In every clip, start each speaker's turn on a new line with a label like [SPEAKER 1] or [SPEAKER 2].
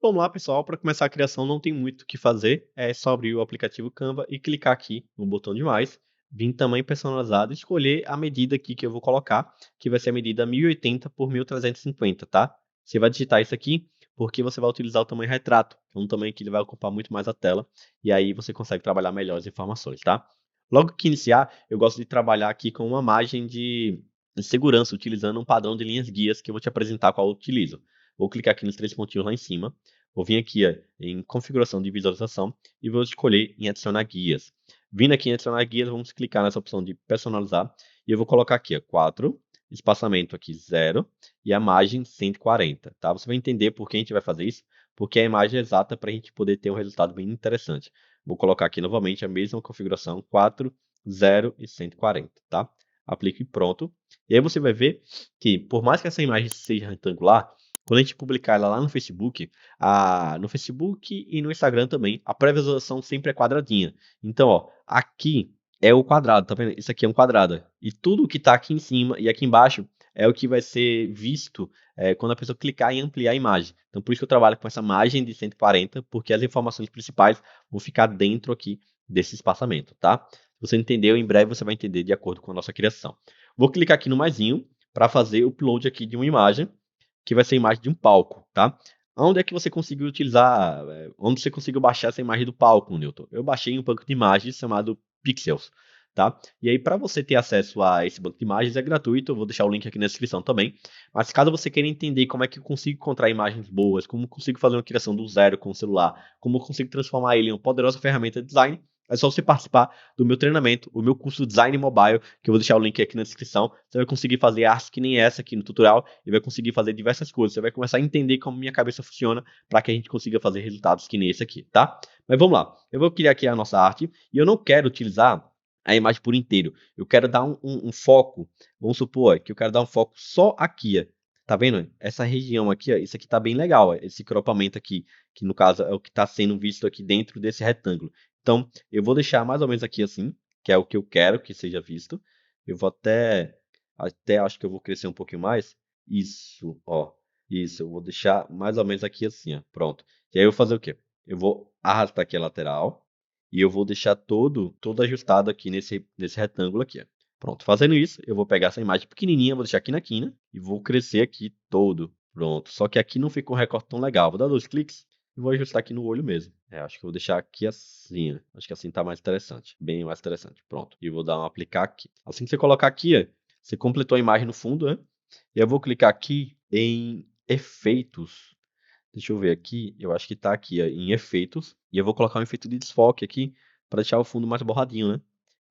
[SPEAKER 1] Vamos lá, pessoal, para começar a criação não tem muito o que fazer, é só abrir o aplicativo Canva e clicar aqui no botão de mais, vir em tamanho personalizado e escolher a medida aqui que eu vou colocar, que vai ser a medida 1080 por 1350, tá? Você vai digitar isso aqui porque você vai utilizar o tamanho retrato, que é um tamanho que ele vai ocupar muito mais a tela, e aí você consegue trabalhar melhor as informações, tá? Logo que iniciar, eu gosto de trabalhar aqui com uma margem de segurança, utilizando um padrão de linhas guias que eu vou te apresentar qual eu utilizo. Vou clicar aqui nos três pontinhos lá em cima. Vou vir aqui ó, em configuração de visualização e vou escolher em adicionar guias. Vindo aqui em adicionar guias, vamos clicar nessa opção de personalizar e eu vou colocar aqui ó, 4, espaçamento aqui 0 e a margem 140, tá? Você vai entender por que a gente vai fazer isso, porque é a imagem exata para a gente poder ter um resultado bem interessante. Vou colocar aqui novamente a mesma configuração, 4, 0 e 140, tá? Aplique e pronto. E aí você vai ver que, por mais que essa imagem seja retangular, quando a gente publicar ela lá no Facebook e no Instagram também, a pré-visualização sempre é quadradinha. Então, ó, aqui é o quadrado, tá vendo? Isso aqui é um quadrado. E tudo que tá aqui em cima e aqui embaixo é o que vai ser visto quando a pessoa clicar em ampliar a imagem. Então, por isso que eu trabalho com essa margem de 140, porque as informações principais vão ficar dentro aqui desse espaçamento, tá? Se você entendeu, em breve você vai entender de acordo com a nossa criação. Vou clicar aqui no maisinho para fazer o upload aqui de uma imagem que vai ser a imagem de um palco, tá? Onde é que você conseguiu utilizar, onde você conseguiu baixar essa imagem do palco, Newton? Eu baixei em um banco de imagens chamado Pixels, tá? E aí, para você ter acesso a esse banco de imagens, é gratuito, eu vou deixar o link aqui na descrição também. Mas caso você queira entender como é que eu consigo encontrar imagens boas, como eu consigo fazer uma criação do zero com o celular, como eu consigo transformar ele em uma poderosa ferramenta de design, é só você participar do meu treinamento, o meu curso Design Mobile, que eu vou deixar o link aqui na descrição. Você vai conseguir fazer artes que nem essa aqui no tutorial e vai conseguir fazer diversas coisas. Você vai começar a entender como minha cabeça funciona para que a gente consiga fazer resultados que nem esse aqui, tá? Mas vamos lá. Eu vou criar aqui a nossa arte e eu não quero utilizar a imagem por inteiro. Eu quero dar um foco. Vamos supor que eu quero dar um foco só aqui, ó. Tá vendo? Essa região aqui, ó, isso aqui tá bem legal, ó, esse cropamento aqui, que no caso é o que está sendo visto aqui dentro desse retângulo. Então, eu vou deixar mais ou menos aqui assim, que é o que eu quero que seja visto. Eu vou até acho que eu vou crescer um pouquinho mais. Isso, ó. Isso, eu vou deixar mais ou menos aqui assim, ó. Pronto. E aí eu vou fazer o quê? Eu vou arrastar aqui a lateral e eu vou deixar todo ajustado aqui nesse retângulo aqui, ó. Pronto, fazendo isso, eu vou pegar essa imagem pequenininha, vou deixar aqui na quina e vou crescer aqui todo. Pronto, só que aqui não ficou um recorte tão legal. Vou dar 2 cliques e vou ajustar aqui no olho mesmo. Acho que eu vou deixar aqui assim, ó. Acho que assim tá mais interessante, bem mais interessante. Pronto, e vou dar um aplicar aqui. Assim que você colocar aqui, ó, você completou a imagem no fundo, né? E eu vou clicar aqui em efeitos. Deixa eu ver aqui, eu acho que tá aqui ó, em efeitos. E eu vou colocar um efeito de desfoque aqui para deixar o fundo mais borradinho, né?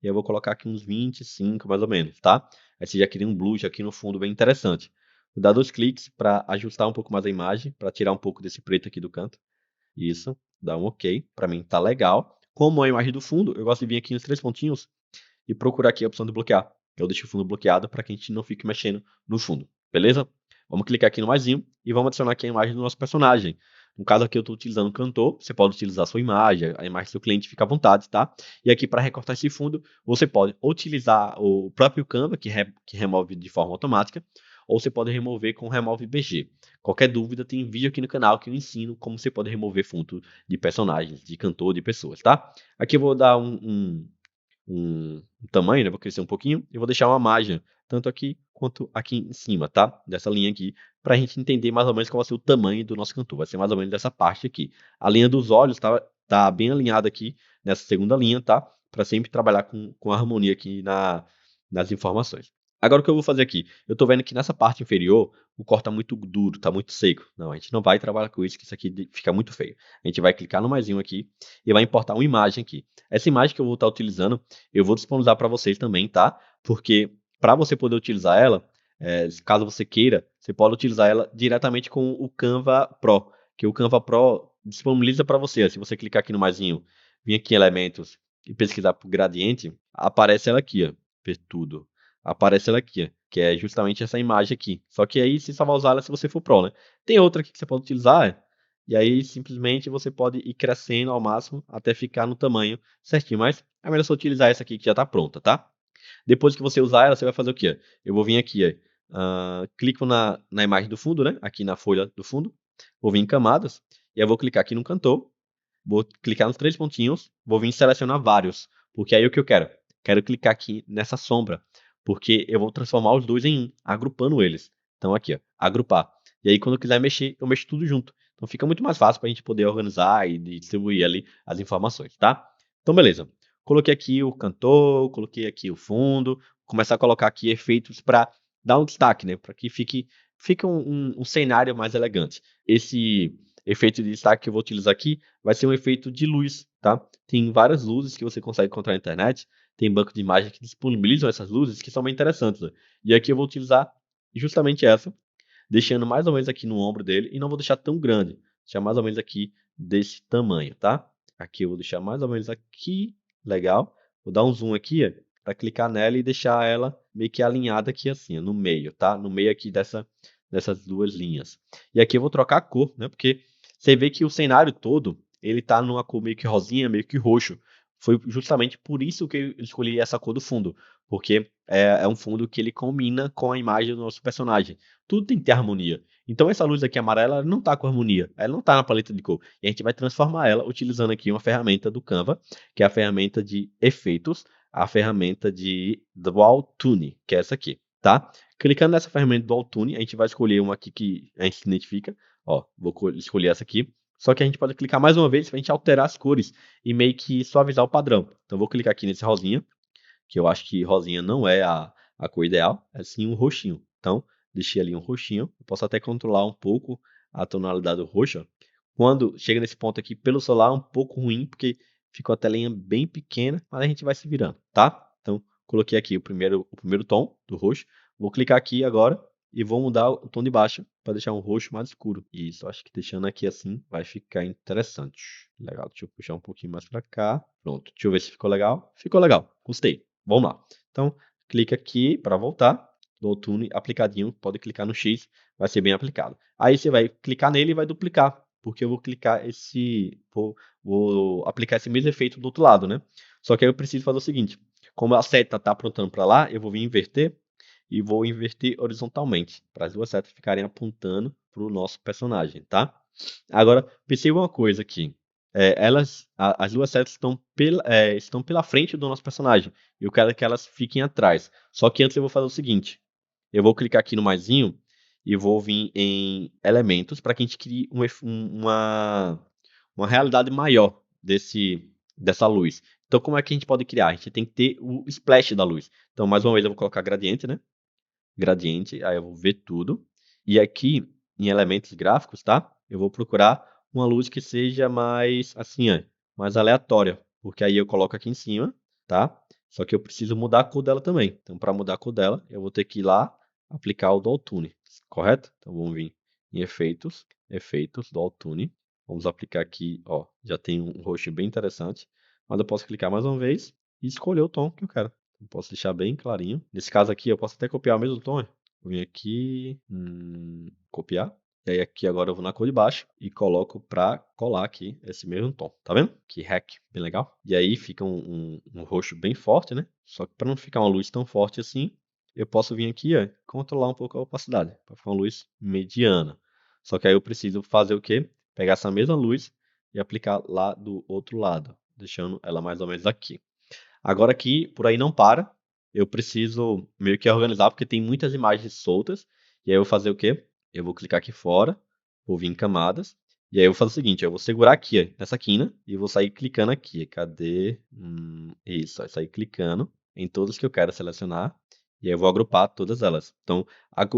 [SPEAKER 1] E eu vou colocar aqui uns 25 mais ou menos, tá? Aí você já cria um blush aqui no fundo bem interessante. Vou dar 2 cliques para ajustar um pouco mais a imagem, para tirar um pouco desse preto aqui do canto. Isso, dá um OK. Para mim tá legal. Como é a imagem do fundo, eu gosto de vir aqui nos três pontinhos e procurar aqui a opção de bloquear. Eu deixo o fundo bloqueado para que a gente não fique mexendo no fundo, beleza? Vamos clicar aqui no maisinho e vamos adicionar aqui a imagem do nosso personagem. No caso aqui eu estou utilizando o cantor, você pode utilizar a sua imagem, a imagem do seu cliente fica à vontade, tá? E aqui para recortar esse fundo, você pode utilizar o próprio Canva, que remove de forma automática, ou você pode remover com o Remove BG. Qualquer dúvida, tem vídeo aqui no canal que eu ensino como você pode remover fundo de personagens, de cantor, de pessoas, tá? Aqui eu vou dar um tamanho, né? Vou crescer um pouquinho e vou deixar uma margem, tanto aqui quanto aqui em cima, tá? Dessa linha aqui, para a gente entender mais ou menos qual vai ser o tamanho do nosso cantor. Vai ser mais ou menos dessa parte aqui. A linha dos olhos tá bem alinhada aqui nessa segunda linha, tá? Para sempre trabalhar com harmonia aqui nas informações. Agora o que eu vou fazer aqui? Eu estou vendo que nessa parte inferior o corte está muito duro, está muito seco. Não, a gente não vai trabalhar com isso, que isso aqui fica muito feio. A gente vai clicar no maisinho aqui e vai importar uma imagem aqui. Essa imagem que eu vou estar utilizando, eu vou disponibilizar para vocês também, tá? Porque para você poder utilizar ela, caso você queira, você pode utilizar ela diretamente com o Canva Pro, que o Canva Pro disponibiliza para você. Se você clicar aqui no maisinho, vir aqui em elementos e pesquisar por gradiente, aparece ela aqui, ó, tudo. Aparece ela aqui, ó, que é justamente essa imagem aqui. Só que aí você só vai usar ela se você for Pro, né? Tem outra aqui que você pode utilizar, e aí simplesmente você pode ir crescendo ao máximo até ficar no tamanho certinho. Mas é melhor você utilizar essa aqui que já está pronta, tá? Depois que você usar ela, você vai fazer o quê? Eu vou vir aqui, clico na imagem do fundo, né? Aqui na folha do fundo. Vou vir em camadas. E aí eu vou clicar aqui no cantor, vou clicar nos 3 pontinhos, vou vir selecionar vários, porque aí o que eu quero? Quero clicar aqui nessa sombra, porque eu vou transformar os dois em um, agrupando eles. Então aqui, ó, agrupar. E aí quando eu quiser mexer, eu mexo tudo junto. Então fica muito mais fácil para a gente poder organizar e distribuir ali as informações, tá? Então beleza. Coloquei aqui o cantor, coloquei aqui o fundo, vou começar a colocar aqui efeitos para dar um destaque, né? Para que fique um cenário mais elegante. Esse efeito de destaque que eu vou utilizar aqui vai ser um efeito de luz, tá? Tem várias luzes que você consegue encontrar na internet, tem banco de imagens que disponibilizam essas luzes que são bem interessantes, né? E aqui eu vou utilizar justamente essa, deixando mais ou menos aqui no ombro dele, e não vou deixar tão grande, deixar mais ou menos aqui desse tamanho, tá? Aqui eu vou deixar mais ou menos aqui, legal. Vou dar um zoom aqui, para clicar nela e deixar ela meio que alinhada aqui assim, ó, no meio, tá? No meio aqui dessas duas linhas. E aqui eu vou trocar a cor, né? Porque você vê que o cenário todo, ele tá numa cor meio que rosinha, meio que roxo. Foi justamente por isso que eu escolhi essa cor do fundo, porque é um fundo que ele combina com a imagem do nosso personagem. Tudo tem que ter harmonia. Então essa luz aqui amarela ela não está com harmonia, ela não está na paleta de cor. E a gente vai transformar ela utilizando aqui uma ferramenta do Canva, que é a ferramenta de efeitos, a ferramenta de Dual Tune, que é essa aqui, tá? Clicando nessa ferramenta do Dual Tune, a gente vai escolher uma aqui que a gente se identifica. Ó, vou escolher essa aqui. Só que a gente pode clicar mais uma vez para a gente alterar as cores e meio que suavizar o padrão. Então vou clicar aqui nesse rosinha, que eu acho que rosinha não é a cor ideal, é sim um roxinho. Então, deixei ali um roxinho. Eu posso até controlar um pouco a tonalidade do roxo. Quando chega nesse ponto aqui, pelo celular é um pouco ruim, porque ficou a telinha bem pequena, mas a gente vai se virando, tá? Então, coloquei aqui o primeiro tom do roxo. Vou clicar aqui agora e vou mudar o tom de baixo para deixar um roxo mais escuro. Isso, acho que deixando aqui assim vai ficar interessante. Legal, deixa eu puxar um pouquinho mais para cá. Pronto, deixa eu ver se ficou legal. Ficou legal, gostei. Vamos lá. Então, clica aqui para voltar. Do Tune aplicadinho, pode clicar no X, vai ser bem aplicado. Aí você vai clicar nele e vai duplicar, porque eu vou clicar vou aplicar esse mesmo efeito do outro lado, né? Só que aí eu preciso fazer o seguinte, como a seta está apontando para lá, eu vou vir inverter e vou inverter horizontalmente, para as duas setas ficarem apontando para o nosso personagem, tá? Agora, perceba uma coisa aqui. As duas setas estão pela frente do nosso personagem. E eu quero que elas fiquem atrás. Só que antes eu vou fazer o seguinte. Eu vou clicar aqui no maisinho e vou vir em elementos para que a gente crie uma realidade maior dessa luz. Então, como é que a gente pode criar? A gente tem que ter o splash da luz. Então, mais uma vez, eu vou colocar gradiente, né? Gradiente, aí eu vou ver tudo. E aqui, em elementos gráficos, tá? Eu vou procurar uma luz que seja mais, assim, ó, mais aleatória. Porque aí eu coloco aqui em cima, tá? Só que eu preciso mudar a cor dela também. Então, para mudar a cor dela, eu vou ter que ir lá, aplicar o Dual Tune, correto? Então, vamos vir em efeitos, efeitos, Dual Tune. Vamos aplicar aqui, ó, já tem um roxo bem interessante. Mas eu posso clicar mais uma vez e escolher o tom que eu quero. Eu posso deixar bem clarinho. Nesse caso aqui, eu posso até copiar o mesmo tom. Vou vir aqui, copiar. E aí aqui agora eu vou na cor de baixo e coloco para colar aqui esse mesmo tom. Tá vendo? Que hack, bem legal. E aí fica um roxo bem forte, né? Só que para não ficar uma luz tão forte assim, eu posso vir aqui, ó, controlar um pouco a opacidade, para ficar uma luz mediana. Só que aí eu preciso fazer o quê? Pegar essa mesma luz e aplicar lá do outro lado, deixando ela mais ou menos aqui. Agora aqui, por aí não para. Eu preciso meio que organizar, porque tem muitas imagens soltas. E aí eu vou fazer o quê? Eu vou clicar aqui fora, vou vir em camadas. E aí eu vou fazer o seguinte, eu vou segurar aqui, ó, nessa quina, e vou sair clicando aqui. Cadê? Isso, vai sair clicando em todas que eu quero selecionar. E aí eu vou agrupar todas elas. Então,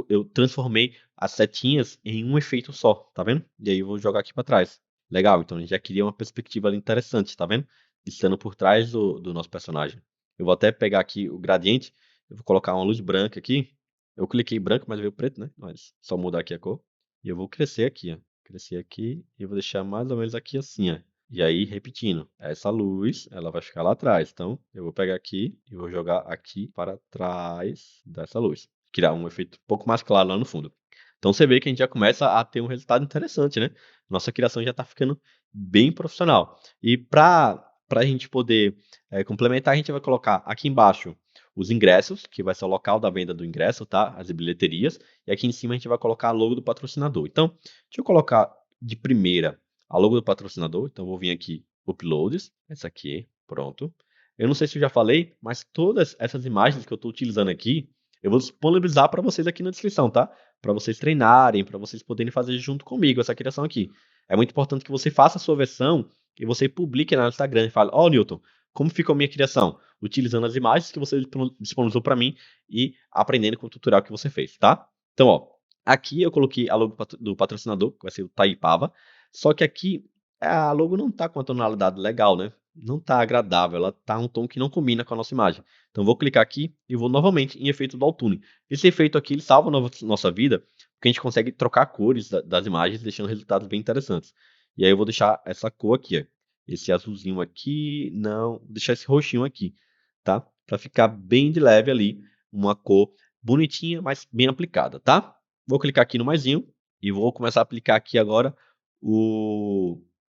[SPEAKER 1] eu transformei as setinhas em um efeito só, tá vendo? E aí eu vou jogar aqui para trás. Legal, então a gente já cria uma perspectiva ali interessante, tá vendo? Estando por trás do nosso personagem. Eu vou até pegar aqui o gradiente, eu vou colocar uma luz branca aqui. Eu cliquei branco, mas veio preto, né? Mas só mudar aqui a cor. E eu vou crescer aqui, ó. Crescer aqui e eu vou deixar mais ou menos aqui assim, ó. E aí, repetindo, essa luz, ela vai ficar lá atrás. Então, eu vou pegar aqui e vou jogar aqui para trás dessa luz. Criar um efeito um pouco mais claro lá no fundo. Então, você vê que a gente já começa a ter um resultado interessante, né? Nossa criação já está ficando bem profissional. E para a gente poder complementar, a gente vai colocar aqui embaixo os ingressos, que vai ser o local da venda do ingresso, tá? As bilheterias. E aqui em cima a gente vai colocar a logo do patrocinador. Então, deixa eu colocar de primeira a logo do patrocinador. Então, eu vou vir aqui, Uploads, essa aqui, pronto. Eu não sei se eu já falei, mas todas essas imagens que eu estou utilizando aqui, eu vou disponibilizar para vocês aqui na descrição, tá? Para vocês treinarem, para vocês poderem fazer junto comigo essa criação aqui. É muito importante que você faça a sua versão e você publique lá no Instagram e fale, ó, Newton, como ficou a minha criação? Utilizando as imagens que você disponibilizou para mim e aprendendo com o tutorial que você fez, tá? Então, ó, aqui eu coloquei a logo do patrocinador, que vai ser o Taipava, só que aqui a logo não tá com uma tonalidade legal, né? Não tá agradável, ela tá um tom que não combina com a nossa imagem. Então, vou clicar aqui e vou novamente em efeito do Altune. Esse efeito aqui, ele salva a nossa vida, porque a gente consegue trocar cores das imagens, deixando resultados bem interessantes. E aí eu vou deixar essa cor aqui, ó. Esse azulzinho aqui, não, vou deixar esse roxinho aqui, tá? Para ficar bem de leve ali, uma cor bonitinha, mas bem aplicada, tá? Vou clicar aqui no maisinho e vou começar a aplicar aqui agora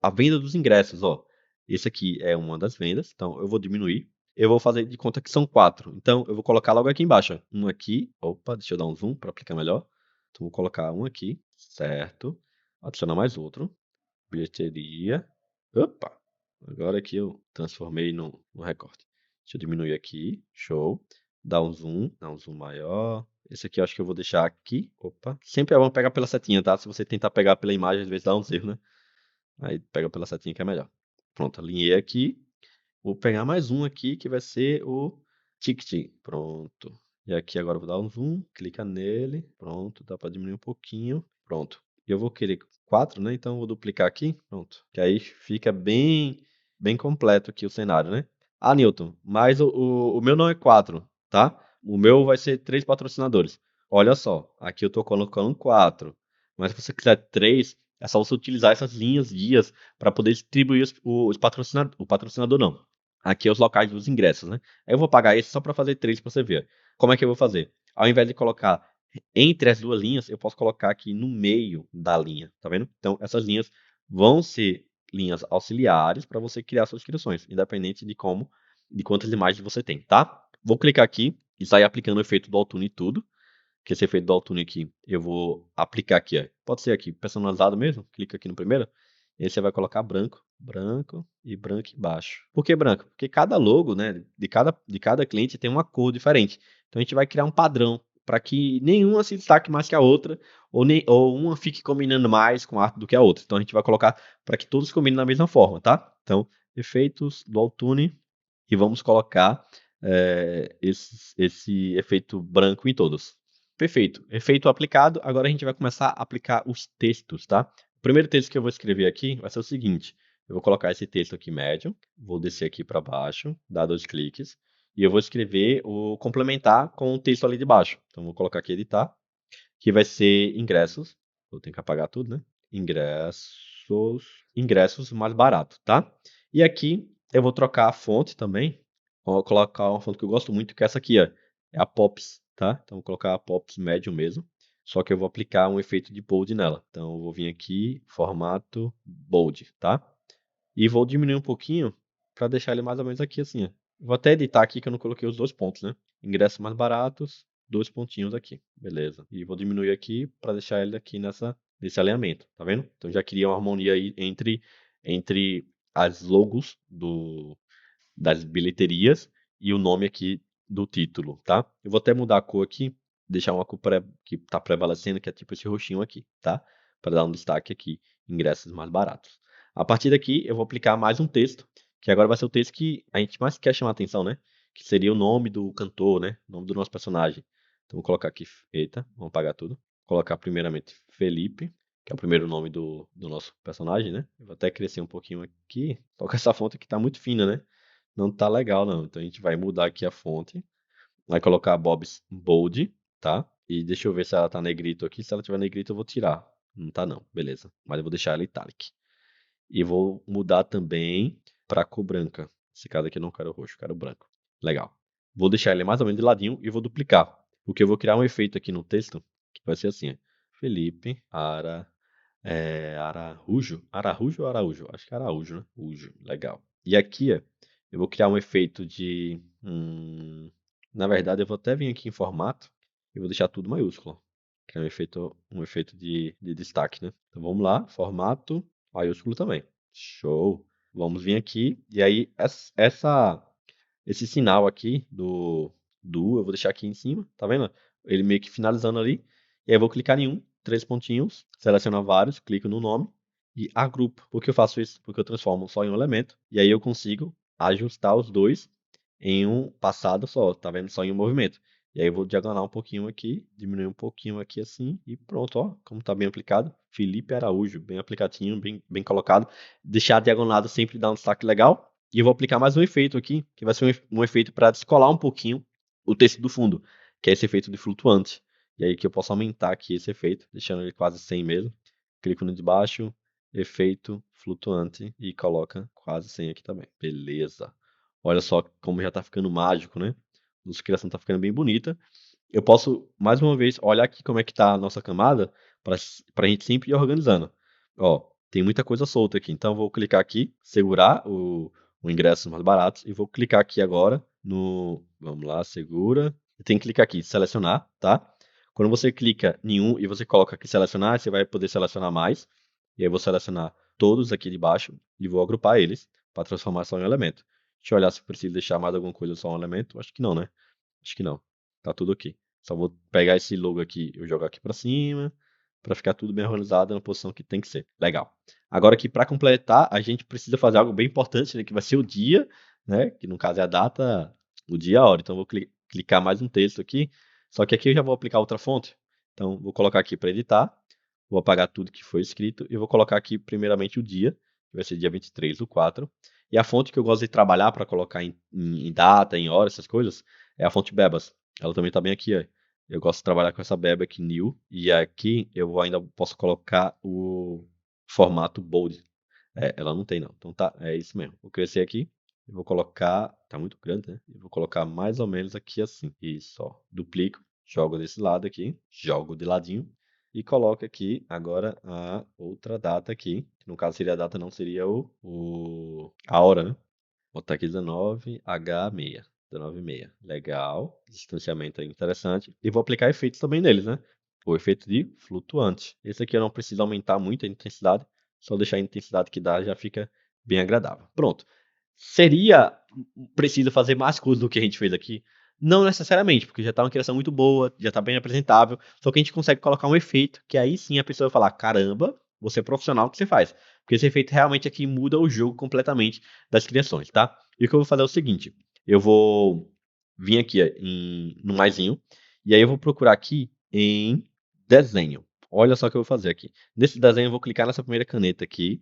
[SPEAKER 1] a venda dos ingressos, ó. Esse aqui é uma das vendas, então eu vou diminuir. Eu vou fazer de conta que são 4. Então eu vou colocar logo aqui embaixo, ó. Um aqui. Opa, deixa eu dar um zoom para aplicar melhor. Então vou colocar um aqui, certo? Adicionar mais outro. Bilheteria. Opa! Agora aqui eu transformei no recorte. Deixa eu diminuir aqui. Show. Dar um zoom maior. Esse aqui eu acho que eu vou deixar aqui. Opa. Sempre é bom pegar pela setinha, tá? Se você tentar pegar pela imagem, às vezes dá um erro, né? Aí pega pela setinha que é melhor. Pronto, alinhei aqui. Vou pegar mais um aqui que vai ser o ticket. Pronto. E aqui agora eu vou dar um zoom, clica nele. Pronto, dá para diminuir um pouquinho. Pronto. E eu vou querer 4, né? Então eu vou duplicar aqui. Pronto. Que aí fica bem completo aqui o cenário, né? Ah, Newton, mas o meu não é 4, tá? O meu vai ser 3 patrocinadores. Olha só, aqui eu tô colocando 4. Mas se você quiser 3, é só você utilizar essas linhas guias para poder distribuir os patrocinadores. O patrocinador não. Aqui é os locais dos ingressos, né? Aí eu vou pagar esse só para fazer 3 para você ver. Como é que eu vou fazer? Ao invés de colocar entre as duas linhas, eu posso colocar aqui no meio da linha, tá vendo? Então, essas linhas vão ser linhas auxiliares para você criar suas inscrições, independente de quantas imagens você tem, tá? Vou clicar aqui e sair aplicando o efeito do Autotune e tudo, que esse efeito do Autotune aqui, eu vou aplicar aqui, ó. Pode ser aqui, personalizado mesmo, clica aqui no primeiro, e aí você vai colocar branco, branco e branco embaixo. Por que branco? Porque cada logo, né, de cada cliente tem uma cor diferente. Então a gente vai criar um padrão para que nenhuma se destaque mais que a outra, ou uma fique combinando mais com a arte do que a outra. Então a gente vai colocar para que todos combinem da mesma forma, tá? Então, efeitos do Autotune e vamos colocar esse efeito branco em todos. Perfeito. Efeito aplicado. Agora a gente vai começar a aplicar os textos, tá? O primeiro texto que eu vou escrever aqui vai ser o seguinte. Eu vou colocar esse texto aqui médio, vou descer aqui para baixo, dar 2 cliques, e eu vou escrever o complementar com o texto ali de baixo. Então, vou colocar aqui editar, que vai ser ingressos. Eu tenho que apagar tudo, né? Ingressos mais barato, tá? E aqui eu vou trocar a fonte também. Vou colocar uma fonte que eu gosto muito, que é essa aqui, ó. É a Pops, tá? Então vou colocar a Pops médio mesmo. Só que eu vou aplicar um efeito de bold nela. Então eu vou vir aqui, formato bold, tá? E vou diminuir um pouquinho para deixar ele mais ou menos aqui assim, ó. Vou até editar aqui que eu não coloquei os 2 pontos, né? Ingressos mais baratos, 2 pontinhos aqui. Beleza. E vou diminuir aqui para deixar ele aqui nesse alinhamento, tá vendo? Então já cria uma harmonia aí entre as logos das bilheterias e o nome aqui do título, tá? Eu vou até mudar a cor aqui, deixar uma cor que está prevalecendo, que é tipo esse roxinho aqui, tá? Para dar um destaque aqui, ingressos mais baratos. A partir daqui, eu vou aplicar mais um texto, que agora vai ser o texto que a gente mais quer chamar a atenção, né? Que seria o nome do cantor, né? O nome do nosso personagem. Então, vou colocar aqui, eita, vamos apagar tudo. Colocar primeiramente Felipe, que é o primeiro nome do nosso personagem, né? Eu vou até crescer um pouquinho aqui. Só que essa fonte aqui tá muito fina, né? Não tá legal, não. Então, a gente vai mudar aqui a fonte. Vai colocar Bob's Bold, tá? E deixa eu ver se ela tá negrito aqui. Se ela tiver negrito, eu vou tirar. Não tá, não. Beleza. Mas eu vou deixar ela italic. E vou mudar também para cor branca. Esse caso aqui eu não quero roxo, quero branco. Legal. Vou deixar ele mais ou menos de ladinho e vou duplicar. Porque eu vou criar um efeito aqui no texto que vai ser assim. Ó. Felipe Araújo. Araújo ou Araújo? Acho que é Araújo, né? Ujo. Legal. E aqui, ó, eu vou criar um efeito de... na verdade, eu vou até vir aqui em formato e vou deixar tudo maiúsculo. Que é um efeito de destaque, né? Então vamos lá, formato. Maiúsculo também. Show. Vamos vir aqui. E aí, esse sinal aqui do eu vou deixar aqui em cima, tá vendo? Ele meio que finalizando ali. E aí eu vou clicar em um, 3 pontinhos, selecionar vários, clico no nome e agrupo. Por que eu faço isso? Porque eu transformo só em um elemento. E aí eu consigo ajustar os dois em um passado só, tá vendo? Só em um movimento. E aí eu vou diagonal um pouquinho aqui, diminuir um pouquinho aqui assim, e pronto, ó, como tá bem aplicado. Felipe Araújo, bem aplicadinho, bem colocado. Deixar diagonado sempre dá um destaque legal. E eu vou aplicar mais um efeito aqui, que vai ser um efeito para descolar um pouquinho o texto do fundo, que é esse efeito de flutuante. E aí que eu posso aumentar aqui esse efeito, deixando ele quase 100 mesmo. Clico no de baixo, efeito flutuante e coloca quase 100 aqui também. Beleza. Olha só como já tá ficando mágico, né? A nossa criação tá ficando bem bonita. Eu posso, mais uma vez, olhar aqui como é que tá a nossa camada para a gente sempre ir organizando. Ó, tem muita coisa solta aqui, então eu vou clicar aqui, segurar o ingresso mais barato e vou clicar aqui agora no, vamos lá, segura. Tem que clicar aqui, selecionar, tá? Quando você clica em um e você coloca aqui selecionar, você vai poder selecionar mais. E aí eu vou selecionar todos aqui de baixo e vou agrupar eles para transformar só em um elemento. Deixa eu olhar se preciso deixar mais alguma coisa só um elemento. Acho que não, né? Acho que não. Tá tudo aqui. Só vou pegar esse logo aqui e jogar aqui para cima, para ficar tudo bem organizado na posição que tem que ser. Legal. Agora aqui para completar, a gente precisa fazer algo bem importante, né, que vai ser o dia, né, que no caso é a data, o dia e a hora. Então eu vou clicar mais um texto aqui, só que aqui eu já vou aplicar outra fonte. Então vou colocar aqui para editar, vou apagar tudo que foi escrito e vou colocar aqui primeiramente o dia, que vai ser dia 23 do 4. E a fonte que eu gosto de trabalhar para colocar em data, em hora, essas coisas, é a fonte Bebas. Ela também tá bem aqui, ó. Eu gosto de trabalhar com essa Beba aqui, New. E aqui eu ainda posso colocar o formato bold. É, ela não tem não. Então tá, é isso mesmo. Vou crescer aqui. Eu vou colocar, tá muito grande, né? Eu vou colocar mais ou menos aqui assim. Isso, ó. Duplico, jogo desse lado aqui, jogo de ladinho. E coloco aqui agora a outra data aqui. Que no caso seria a data, não seria a hora, né? Vou botar aqui 19H6. 19,6. Legal. Distanciamento aí interessante. E vou aplicar efeitos também neles, né? O efeito de flutuante. Esse aqui eu não preciso aumentar muito a intensidade. Só deixar a intensidade que dá já fica bem agradável. Pronto. Seria preciso fazer mais coisas do que a gente fez aqui? Não necessariamente, porque já está uma criação muito boa, já está bem apresentável. Só que a gente consegue colocar um efeito que aí sim a pessoa vai falar: caramba, você é profissional, o que você faz? Porque esse efeito realmente aqui muda o jogo completamente das criações, tá? E o que eu vou fazer é o seguinte: eu vou vir aqui no maisinho, e aí eu vou procurar aqui em desenho. Olha só o que eu vou fazer aqui. Nesse desenho eu vou clicar nessa primeira caneta aqui.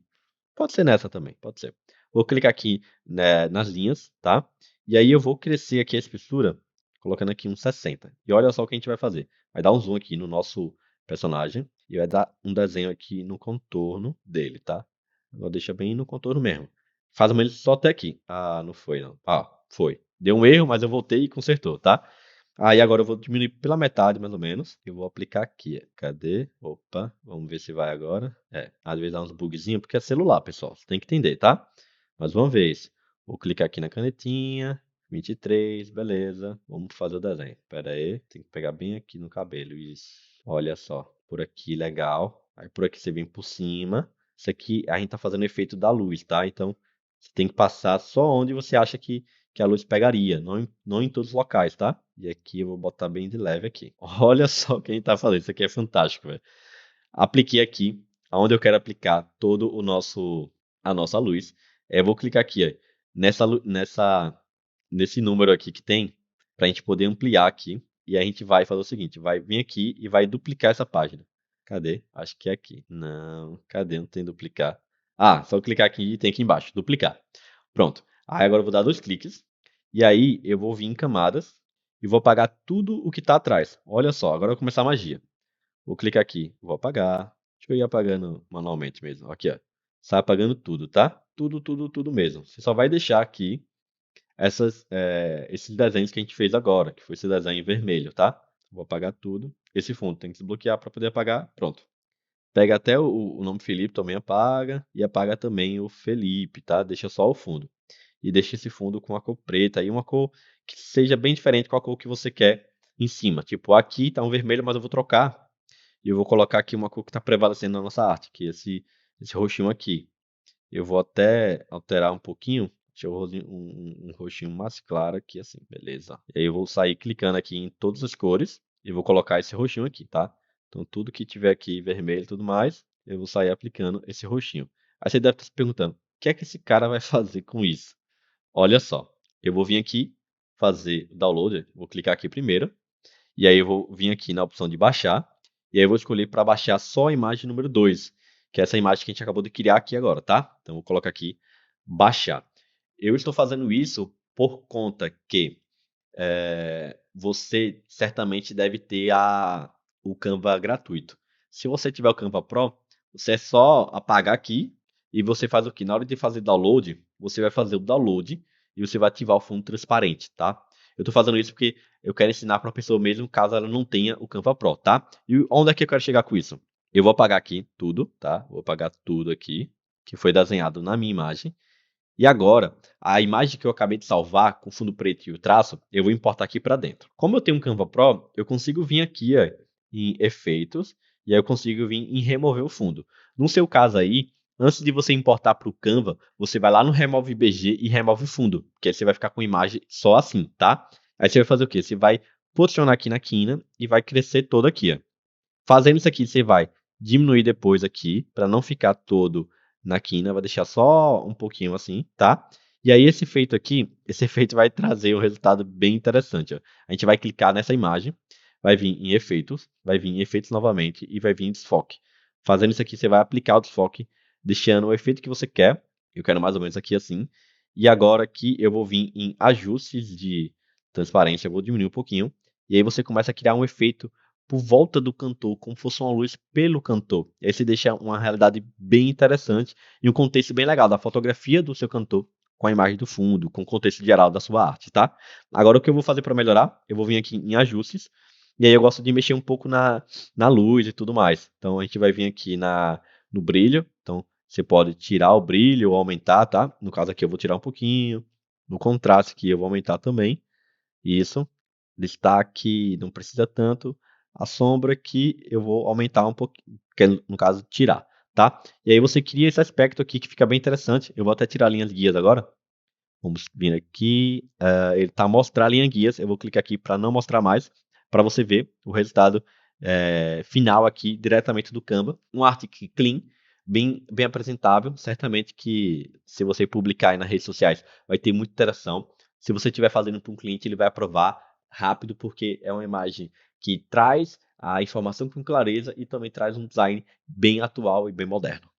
[SPEAKER 1] Pode ser nessa também, pode ser. Vou clicar aqui, né, nas linhas, tá? E aí eu vou crescer aqui a espessura, colocando aqui uns 60. E olha só o que a gente vai fazer. Vai dar um zoom aqui no nosso personagem e vai dar um desenho aqui no contorno dele, tá? Agora deixa bem no contorno mesmo. Faz ou menos só até aqui. Ah, não foi não. Ah, foi. Deu um erro, mas eu voltei e consertou, tá? Aí agora eu vou diminuir pela metade, mais ou menos. E vou aplicar aqui. Cadê? Opa, vamos ver se vai agora. É, às vezes dá uns bugzinhos, porque é celular, pessoal. Você tem que entender, tá? Mais uma vez. Vou clicar aqui na canetinha. 23, beleza. Vamos fazer o desenho. Pera aí, tem que pegar bem aqui no cabelo. Isso. Olha só. Por aqui, legal. Aí por aqui você vem por cima. Isso aqui a gente tá fazendo o efeito da luz, tá? Então você tem que passar só onde você acha que a luz pegaria, não em todos os locais, tá? E aqui eu vou botar bem de leve aqui. Olha só quem tá falando, isso aqui é fantástico, velho. Apliquei aqui, aonde eu quero aplicar todo a nossa luz. Eu vou clicar aqui, ó, nesse número aqui que tem, pra gente poder ampliar aqui. E a gente vai fazer o seguinte, vai vir aqui e vai duplicar essa página. Cadê? Acho que é aqui. Não, cadê? Não tem duplicar. Ah, só clicar aqui e tem aqui embaixo, duplicar. Pronto. Aí agora eu vou dar 2 cliques. E aí eu vou vir em camadas e vou apagar tudo o que está atrás. Olha só, agora vai começar a magia. Vou clicar aqui, vou apagar. Deixa eu ir apagando manualmente mesmo. Aqui, ó. Sai apagando tudo, tá? Tudo, tudo, tudo mesmo. Você só vai deixar aqui esses desenhos que a gente fez agora, que foi esse desenho em vermelho, tá? Vou apagar tudo. Esse fundo tem que desbloquear para poder apagar. Pronto. Pega até o nome Felipe, também apaga. E apaga também o Felipe, tá? Deixa só o fundo. E deixa esse fundo com a cor preta e uma cor que seja bem diferente com a cor que você quer em cima. Tipo, aqui tá um vermelho, mas eu vou trocar. E eu vou colocar aqui uma cor que está prevalecendo na nossa arte, que é esse roxinho aqui. Eu vou até alterar um pouquinho. Deixa eu fazer um roxinho mais claro aqui, assim, beleza. E aí eu vou sair clicando aqui em todas as cores e vou colocar esse roxinho aqui, tá? Então tudo que tiver aqui vermelho e tudo mais, eu vou sair aplicando esse roxinho. Aí você deve estar se perguntando, o que é que esse cara vai fazer com isso? Olha só, eu vou vir aqui fazer o download, vou clicar aqui primeiro, e aí eu vou vir aqui na opção de baixar, e aí eu vou escolher para baixar só a imagem número 2, que é essa imagem que a gente acabou de criar aqui agora, tá? Então eu vou colocar aqui baixar. Eu estou fazendo isso por conta que você certamente deve ter o Canva gratuito. Se você tiver o Canva Pro, você é só apagar aqui e você faz o que? Na hora de fazer download, você vai fazer o download e você vai ativar o fundo transparente, tá? Eu estou fazendo isso porque eu quero ensinar para uma pessoa mesmo, caso ela não tenha o Canva Pro, tá? E onde é que eu quero chegar com isso? Eu vou apagar aqui tudo, tá? Vou apagar tudo aqui que foi desenhado na minha imagem. E agora, a imagem que eu acabei de salvar, com fundo preto e o traço, eu vou importar aqui para dentro. Como eu tenho um Canva Pro, eu consigo vir aqui ó, em efeitos, e aí eu consigo vir em remover o fundo. No seu caso aí, antes de você importar para o Canva, você vai lá no Remove BG e remove o fundo, porque aí você vai ficar com a imagem só assim, tá? Aí você vai fazer o quê? Você vai posicionar aqui na quina e vai crescer todo aqui, ó. Fazendo isso aqui, você vai diminuir depois aqui, para não ficar todo na quina, vai deixar só um pouquinho assim, tá? E aí esse efeito aqui, esse efeito vai trazer um resultado bem interessante, ó. A gente vai clicar nessa imagem, vai vir em efeitos, vai vir em efeitos novamente e vai vir em desfoque. Fazendo isso aqui, você vai aplicar o desfoque, deixando o efeito que você quer. Eu quero mais ou menos aqui assim. E agora aqui eu vou vir em ajustes de transparência, eu vou diminuir um pouquinho. E aí você começa a criar um efeito por volta do cantor, como se fosse uma luz pelo cantor. E aí você deixa uma realidade bem interessante e um contexto bem legal da fotografia do seu cantor com a imagem do fundo, com o contexto geral da sua arte, tá? Agora o que eu vou fazer para melhorar? Eu vou vir aqui em ajustes e aí eu gosto de mexer um pouco na luz e tudo mais. Então a gente vai vir aqui no brilho. Então você pode tirar o brilho ou aumentar, tá? No caso aqui eu vou tirar um pouquinho. No contraste aqui eu vou aumentar também. Isso. Destaque não precisa tanto. A sombra que eu vou aumentar um pouquinho, que é, no caso, tirar, tá? E aí você cria esse aspecto aqui que fica bem interessante. Eu vou até tirar linhas guias agora. Vamos vir aqui. Ele está mostrar a linha guias. Eu vou clicar aqui para não mostrar mais, para você ver o resultado final aqui diretamente do Canva. Um arte clean, bem apresentável. Certamente que se você publicar aí nas redes sociais vai ter muita interação. Se você estiver fazendo para um cliente, ele vai aprovar rápido, porque é uma imagem que traz a informação com clareza e também traz um design bem atual e bem moderno.